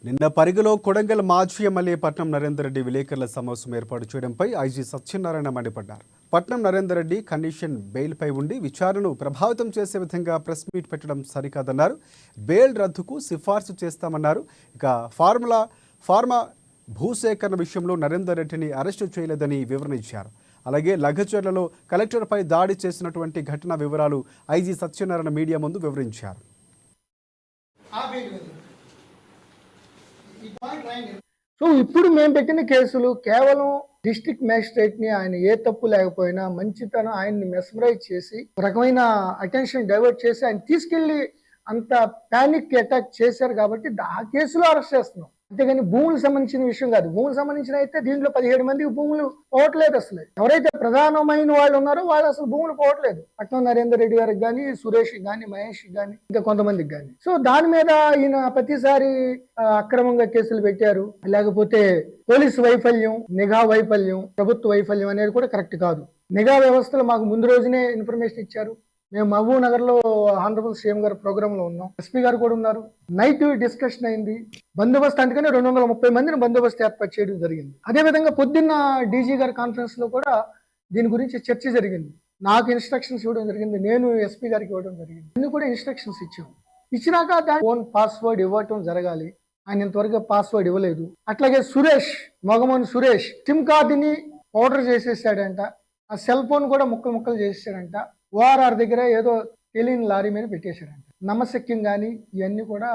నిన్న పరిగిలో కొడంగల్ మాజీ ఎమ్మెల్యే పట్నం నరేందర్ రెడ్డి విలేకరుల సమావేశం ఏర్పాటు చేయడంపై ఐజీ సత్యనారాయణ మండిపడ్డారు. పట్నం నరేందర్ రెడ్డి కండిషన్ బెయిల్పై ఉండి విచారణను ప్రభావితం చేసే విధంగా ప్రెస్ మీట్ పెట్టడం సరికాదన్నారు. బెయిల్ రద్దుకు సిఫార్సు చేస్తామన్నారు. ఇక ఫార్మా భూసేకరణ విషయంలో నరేందర్ రెడ్డిని అరెస్టు చేయలేదని వివరణ ఇచ్చారు. అలాగే లగచర్లలో కలెక్టర్పై దాడి చేసినటువంటి ఘటన వివరాలు ఐజీ సత్యనారాయణ మీడియా ముందు వివరించారు. సో ఇప్పుడు మేము పెట్టిన కేసులు కేవలం డిస్ట్రిక్ట్ మ్యాజిస్ట్రేట్ ని ఆయన ఏ తప్పు లేకపోయినా మంచితనం ఆయన్ని మెస్మరైజ్ చేసి ఒక రకమైన అటెన్షన్ డైవర్ట్ చేసి ఆయన తీసుకెళ్లి అంత పానిక్ అటాక్ చేశారు కాబట్టి ఆ కేసులో అరెస్ట్ చేస్తున్నాం. అంతేగాని భూములకు సంబంధించిన విషయం కాదు. భూములకు సంబంధించిన అయితే దీంట్లో 17 మందికి భూములు పోవట్లేదు. అసలు ఎవరైతే ప్రధానమైన వాళ్ళు ఉన్నారో వాళ్ళు అసలు భూములు పోవట్లేదు. పట్నం నరేందర్ రెడ్డి గారికి కానీ, సురేష్ కానీ, మహేష్ కానీ, ఇంకా కొంతమందికి కానీ. సో దాని మీద ఈయన ప్రతిసారి అక్రమంగా కేసులు పెట్టారు, లేకపోతే పోలీసు వైఫల్యం, నిఘా వైఫల్యం, ప్రభుత్వ వైఫల్యం అనేది కూడా కరెక్ట్ కాదు. నిఘా వ్యవస్థలో మాకు ముందు రోజునే ఇన్ఫర్మేషన్ ఇచ్చారు. మేము మహబూబ్ నగర్ లో ఆనరబుల్ సీఎం గారు ప్రోగ్రామ్ లో ఉన్నాం, ఎస్పీ గారు కూడా ఉన్నారు. నైట్ డిస్కషన్ అయింది. బందోబస్తు అందుకనే 230 మందిని బందోబస్తు ఏర్పాటు చేయడం జరిగింది. అదేవిధంగా పొద్దున్న డీజీ గారి కాన్ఫరెన్స్ లో కూడా దీని గురించి చర్చ జరిగింది. నాకు ఇన్స్ట్రక్షన్స్ ఇవ్వడం జరిగింది, నేను ఎస్పీ గారికి ఇవ్వడం జరిగింది. అన్ని కూడా ఇన్స్ట్రక్షన్స్ ఇచ్చాం. ఇచ్చినాక దాని ఓన్ పాస్వర్డ్ ఇవ్వటం జరగాలి. ఆయన ఇంతవరకు పాస్వర్డ్ ఇవ్వలేదు. అట్లాగే మొగమోని సురేష్ సిమ్ కార్డుని ఆర్డర్ చేసేసాడంట. ఆ సెల్ ఫోన్ కూడా ముక్కలు చేసేసాడంట. ఓఆర్ఆర్ దగ్గర ఏదో తెలియని లారీ మీద పెట్టేశాడంట. నమ్మశక్యం కానీ ఇవన్నీ కూడా